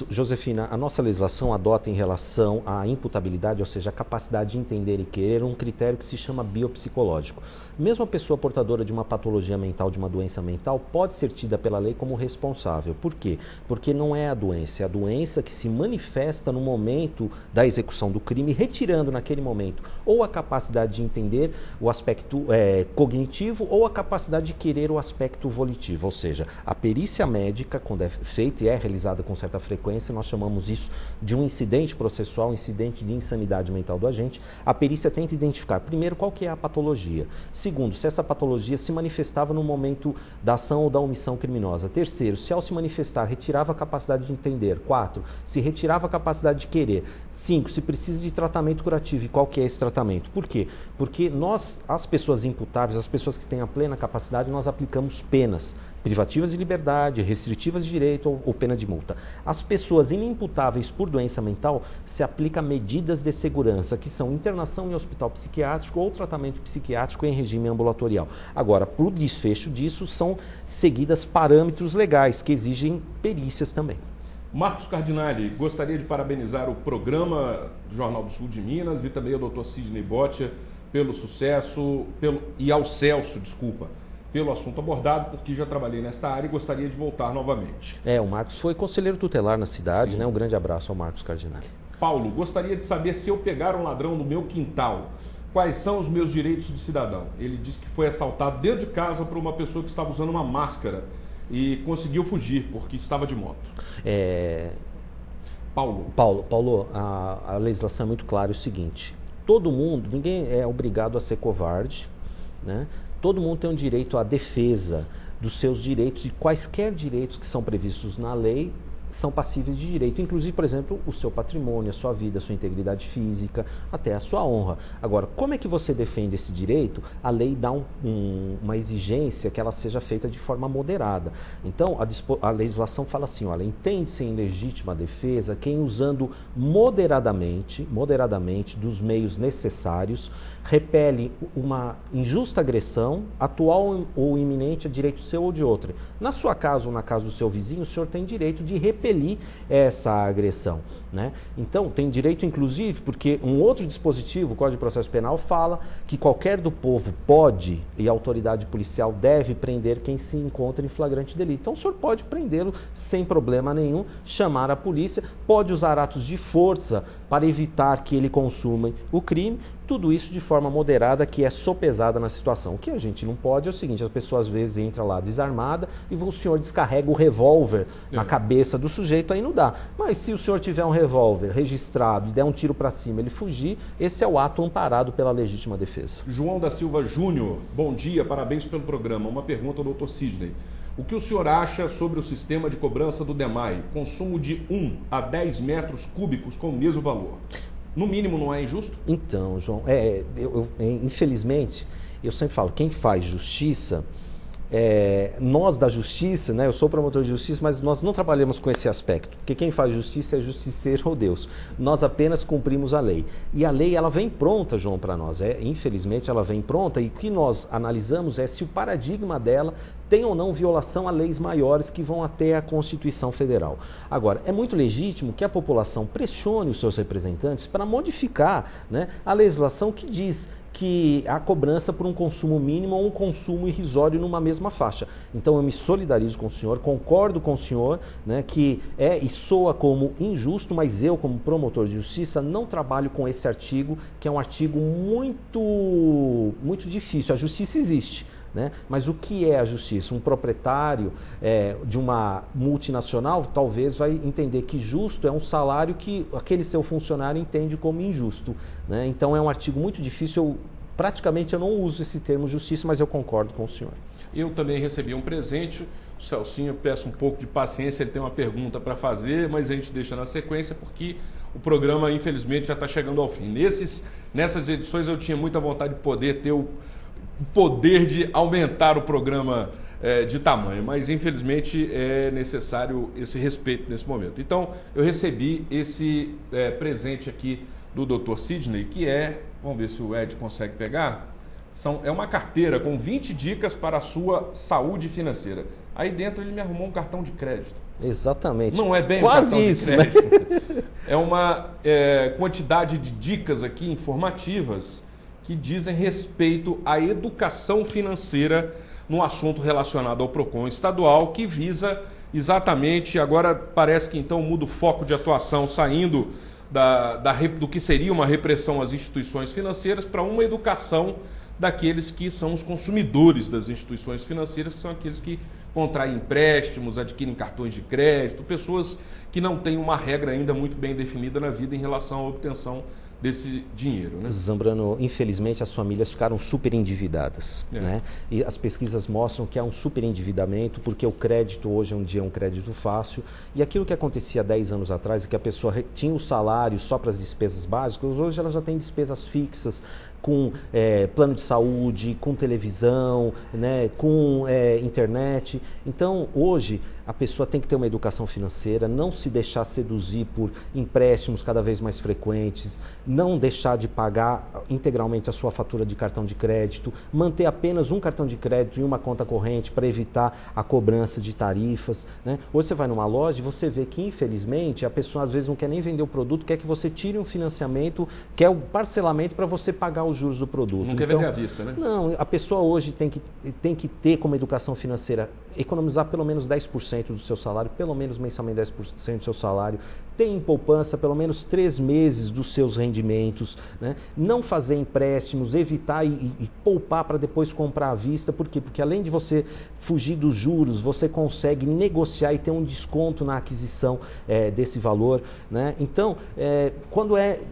Josefina, a nossa legislação adota em relação à imputabilidade, ou seja, a capacidade de entender e querer, um critério que se chama biopsicológico. Mesmo a pessoa portadora de uma patologia mental, de uma doença mental, pode ser tida pela lei como responsável. Por quê? Porque não é a doença, é a doença que se manifesta no momento da execução do crime, retirando naquele momento ou a capacidade de entender o aspecto cognitivo ou a capacidade de querer o aspecto volitivo, ou seja, a perícia médica, quando é feita e é realizada com certa frequência, nós chamamos isso de um incidente processual, um incidente de insanidade mental do agente. A perícia tenta identificar, primeiro, qual que é a patologia. Segundo, se essa patologia se manifestava no momento da ação ou da omissão criminosa. Terceiro, se ao se manifestar retirava a capacidade de entender. 4, se retirava a capacidade de querer. 5, se precisa de tratamento curativo. E qual que é esse tratamento? Por quê? Porque nós, as pessoas imputáveis, as pessoas que têm a plena capacidade, nós aplicamos penas privativas de liberdade, restritivas de direito ou pena de multa. As pessoas inimputáveis por doença mental se aplica medidas de segurança, que são internação em hospital psiquiátrico ou tratamento psiquiátrico em regime ambulatorial. Agora, para o desfecho disso, são seguidas parâmetros legais que exigem perícias também. Marcos Cardinali, gostaria de parabenizar o programa do Jornal do Sul de Minas e também o Dr. Sidney Bott pelo sucesso, e ao Celso, pelo assunto abordado, porque já trabalhei nesta área e gostaria de voltar novamente. O Marcos foi conselheiro tutelar na cidade, né? Um grande abraço ao Marcos Cardinali. Paulo, gostaria de saber se eu pegar um ladrão no meu quintal, quais são os meus direitos de cidadão? Ele disse que foi assaltado dentro de casa por uma pessoa que estava usando uma máscara e conseguiu fugir porque estava de moto. Paulo, a legislação é muito clara, é o seguinte: todo mundo, ninguém é obrigado a ser covarde, né? Todo mundo tem um direito à defesa dos seus direitos e quaisquer direitos que são previstos na lei são passíveis de direito, inclusive, por exemplo, o seu patrimônio, a sua vida, a sua integridade física, até a sua honra. Agora, como é que você defende esse direito? A lei dá uma exigência que ela seja feita de forma moderada. Então, a legislação fala assim, olha, entende-se em legítima defesa quem usando moderadamente dos meios necessários, repele uma injusta agressão, atual ou iminente a direito seu ou de outra. Na sua casa ou na casa do seu vizinho, o senhor tem direito de repelir essa agressão, né? Então, tem direito, inclusive, porque um outro dispositivo, o Código de Processo Penal, fala que qualquer do povo pode, e a autoridade policial deve prender quem se encontra em flagrante delito. Então, o senhor pode prendê-lo sem problema nenhum, chamar a polícia, pode usar atos de força para evitar que ele consuma o crime, tudo isso de forma moderada, que é sopesada na situação. O que a gente não pode é o seguinte, as pessoas às vezes entram lá desarmada e o senhor descarrega o revólver na cabeça do sujeito, aí não dá. Mas se o senhor tiver um revólver registrado e der um tiro para cima, ele fugir, esse é o ato amparado pela legítima defesa. João da Silva Júnior, bom dia, parabéns pelo programa. Uma pergunta ao doutor Sidney. O que o senhor acha sobre o sistema de cobrança do DEMAI? Consumo de 1 a 10 metros cúbicos com o mesmo valor. No mínimo, não é injusto? Então, João, infelizmente, eu sempre falo, quem faz justiça, nós da justiça, né, eu sou promotor de justiça, mas nós não trabalhamos com esse aspecto, porque quem faz justiça é justiceiro ou Deus. Nós apenas cumprimos a lei. E a lei, ela vem pronta, João, para nós. Infelizmente, ela vem pronta, e o que nós analisamos é se o paradigma dela tem ou não violação a leis maiores que vão até a Constituição Federal. Agora, é muito legítimo que a população pressione os seus representantes para modificar, né, a legislação que diz que há cobrança por um consumo mínimo ou um consumo irrisório numa mesma faixa. Então eu me solidarizo com o senhor, concordo com o senhor, né, que e soa como injusto, mas eu, como promotor de justiça, não trabalho com esse artigo, que é um artigo muito difícil. A justiça existe, né? Mas o que é a justiça? Um proprietário de uma multinacional talvez vai entender que justo é um salário que aquele seu funcionário entende como injusto, né? Então é um artigo muito difícil, praticamente eu não uso esse termo justiça, mas eu concordo com o senhor. Eu também recebi um presente, o Celcinho, peço um pouco de paciência, ele tem uma pergunta para fazer, mas a gente deixa na sequência porque o programa infelizmente já está chegando ao fim. Nessas edições eu tinha muita vontade de poder ter o poder de aumentar o programa de tamanho, mas infelizmente é necessário esse respeito nesse momento. Então eu recebi esse presente aqui do Dr. Sidney, que vamos ver se o Ed consegue pegar, é uma carteira com 20 dicas para a sua saúde financeira. Aí dentro ele me arrumou um cartão de crédito. Exatamente. Não é bem quase um cartão isso, de crédito. Né? É uma quantidade de dicas aqui informativas que dizem respeito à educação financeira no assunto relacionado ao PROCON estadual, que visa exatamente, agora parece que então muda o foco de atuação, saindo do que seria uma repressão às instituições financeiras para uma educação daqueles que são os consumidores das instituições financeiras, que são aqueles que contraem empréstimos, adquirem cartões de crédito, pessoas que não têm uma regra ainda muito bem definida na vida em relação à obtenção desse dinheiro, né? Zambrano, infelizmente as famílias ficaram super endividadas, né? E as pesquisas mostram que há um super endividamento, porque o crédito hoje é um crédito fácil, e aquilo que acontecia 10 anos atrás, que a pessoa tinha o salário só para as despesas básicas, hoje ela já tem despesas fixas, com plano de saúde, com televisão, né, com internet. Então, hoje, a pessoa tem que ter uma educação financeira, não se deixar seduzir por empréstimos cada vez mais frequentes, não deixar de pagar integralmente a sua fatura de cartão de crédito, manter apenas um cartão de crédito e uma conta corrente para evitar a cobrança de tarifas, né? Hoje você vai numa loja e você vê que, infelizmente, a pessoa às vezes não quer nem vender o produto, quer que você tire um financiamento, quer o parcelamento para você pagar os juros do produto. Não quer vender à vista, né? Não, a pessoa hoje tem que ter como educação financeira, economizar pelo menos 10% do seu salário, pelo menos mensalmente 10% do seu salário, ter em poupança pelo menos 3 meses dos seus rendimentos, né? Não fazer empréstimos, evitar e poupar para depois comprar à vista. Por quê? Porque além de você fugir dos juros, você consegue negociar e ter um desconto na aquisição desse valor, né? Então,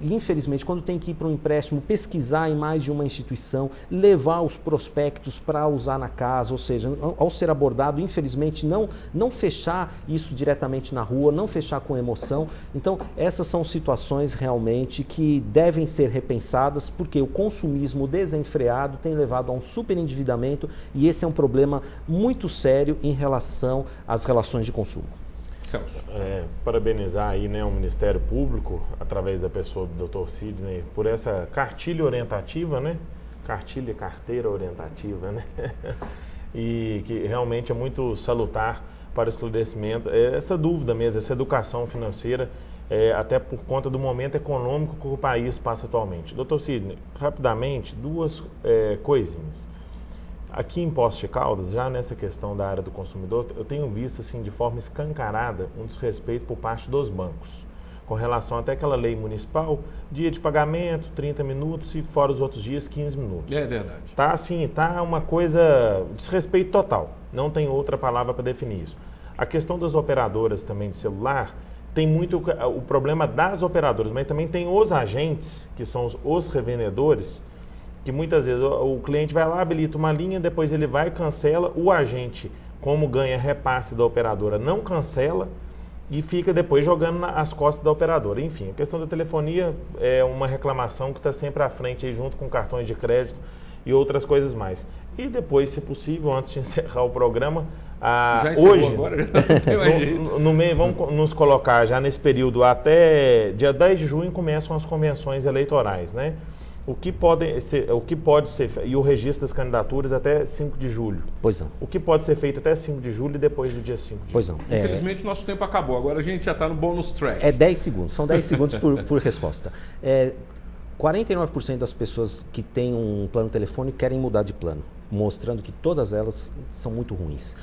infelizmente, quando tem que ir para um empréstimo, pesquisar em mais de uma instituição, levar os prospectos para usar na casa, ou seja, ao ser abordado, infelizmente, não fechar isso diretamente na rua, não fechar com emoção. Então, essas são situações realmente que devem ser repensadas, porque o consumismo desenfreado tem levado a um superendividamento e esse é um problema muito sério em relação às relações de consumo. Celso. Parabenizar aí, né, o Ministério Público, através da pessoa do Dr. Sidney, por essa cartilha orientativa, né? Carteira orientativa, né? E que realmente é muito salutar para o esclarecimento, essa dúvida mesmo, essa educação financeira, até por conta do momento econômico que o país passa atualmente. Dr. Sidney, rapidamente, duas coisinhas. Aqui em Poços de Caldas, já nessa questão da área do consumidor, eu tenho visto assim, de forma escancarada um desrespeito por parte dos bancos, com relação até aquela lei municipal, dia de pagamento, 30 minutos e fora os outros dias, 15 minutos. É verdade. Tá assim, tá uma coisa, desrespeito total, não tem outra palavra para definir isso. A questão das operadoras também de celular, tem muito o problema das operadoras, mas também tem os agentes, que são os revendedores, que muitas vezes o cliente vai lá, habilita uma linha, depois ele vai e cancela, o agente, como ganha repasse da operadora, não cancela e fica depois jogando as costas da operadora. Enfim, a questão da telefonia é uma reclamação que está sempre à frente, aí, junto com cartões de crédito e outras coisas mais. E depois, se possível, antes de encerrar o programa, hoje, agora, no meio, vamos nos colocar já nesse período, até dia 10 de junho começam as convenções eleitorais, né? O que pode ser, e o registro das candidaturas até 5 de julho. Pois não. O que pode ser feito até 5 de julho e depois do dia 5 de julho. Pois não. Infelizmente, nosso tempo acabou. Agora a gente já está no bônus track. É 10 segundos, são 10 segundos por resposta. 49% das pessoas que têm um plano telefônico querem mudar de plano, mostrando que todas elas são muito ruins.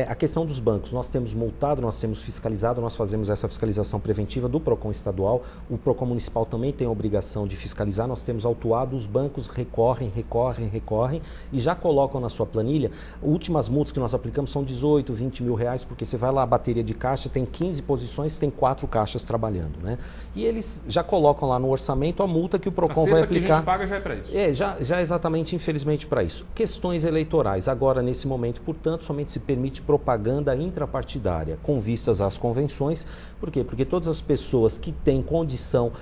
A questão dos bancos, nós temos multado, nós temos fiscalizado, nós fazemos essa fiscalização preventiva do PROCON estadual, o PROCON municipal também tem a obrigação de fiscalizar, nós temos autuado, os bancos recorrem e já colocam na sua planilha, últimas multas que nós aplicamos são 18, 20 mil reais, porque você vai lá, a bateria de caixa tem 15 posições, tem 4 caixas trabalhando, né? E eles já colocam lá no orçamento a multa que o PROCON vai aplicar. Que a gente paga já é para isso. Já exatamente, infelizmente, para isso. Questões eleitorais, agora nesse momento, portanto, somente se permite propaganda intrapartidária, com vistas às convenções. Por quê? Porque todas as pessoas que têm condição,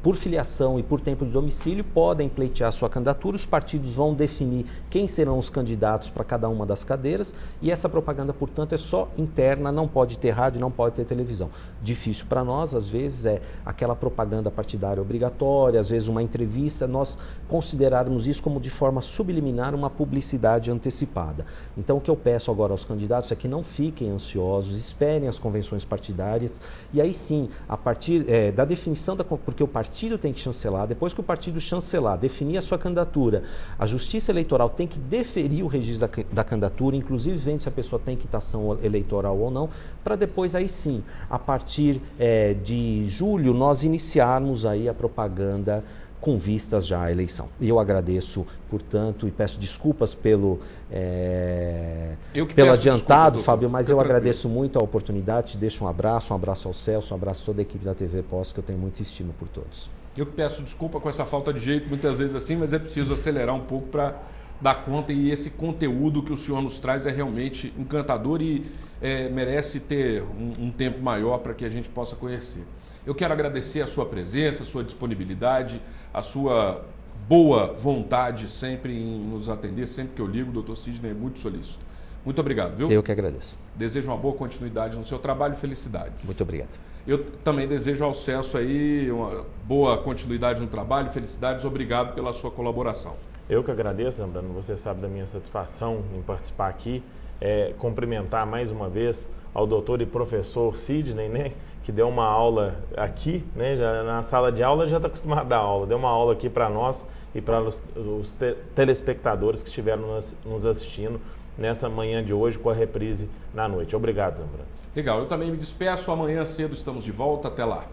por filiação e por tempo de domicílio, podem pleitear sua candidatura, os partidos vão definir quem serão os candidatos para cada uma das cadeiras, e essa propaganda, portanto, é só interna, não pode ter rádio, não pode ter televisão. Difícil para nós, às vezes, é aquela propaganda partidária obrigatória, às vezes uma entrevista, nós considerarmos isso como de forma subliminar uma publicidade antecipada. Então, o que eu peço agora aos candidatos é que não fiquem ansiosos, esperem as convenções partidárias e aí sim, a partir da definição, porque o partido tem que chancelar, depois que o partido chancelar, definir a sua candidatura, a Justiça Eleitoral tem que deferir o registro da candidatura, inclusive vendo se a pessoa tem quitação eleitoral ou não, para depois aí sim, a partir de julho, nós iniciarmos aí a propaganda com vistas já à eleição. E eu agradeço, portanto, e peço desculpas pelo adiantado, Fábio, mas eu agradeço muito a oportunidade, te deixo um abraço ao Celso, um abraço a toda a equipe da TV Poços, que eu tenho muita estima por todos. Eu que peço desculpa com essa falta de jeito, muitas vezes assim, mas é preciso acelerar um pouco para dar conta, e esse conteúdo que o senhor nos traz é realmente encantador e merece ter um tempo maior para que a gente possa conhecer. Eu quero agradecer a sua presença, a sua disponibilidade, a sua boa vontade sempre em nos atender, sempre que eu ligo. O Dr. Sidney é muito solícito. Muito obrigado, viu? Eu que agradeço. Desejo uma boa continuidade no seu trabalho e felicidades. Muito obrigado. Eu também desejo ao Celso aí uma boa continuidade no trabalho, felicidades. Obrigado pela sua colaboração. Eu que agradeço, Zambrano. Você sabe da minha satisfação em participar aqui. Cumprimentar mais uma vez ao doutor e professor Sidney, né? Que deu uma aula aqui, né? Já na sala de aula já está acostumado a dar aula. Deu uma aula aqui para nós e para os telespectadores que estiveram nos assistindo nessa manhã de hoje com a reprise na noite. Obrigado, Zambrano. Legal, eu também me despeço. Amanhã cedo estamos de volta. Até lá.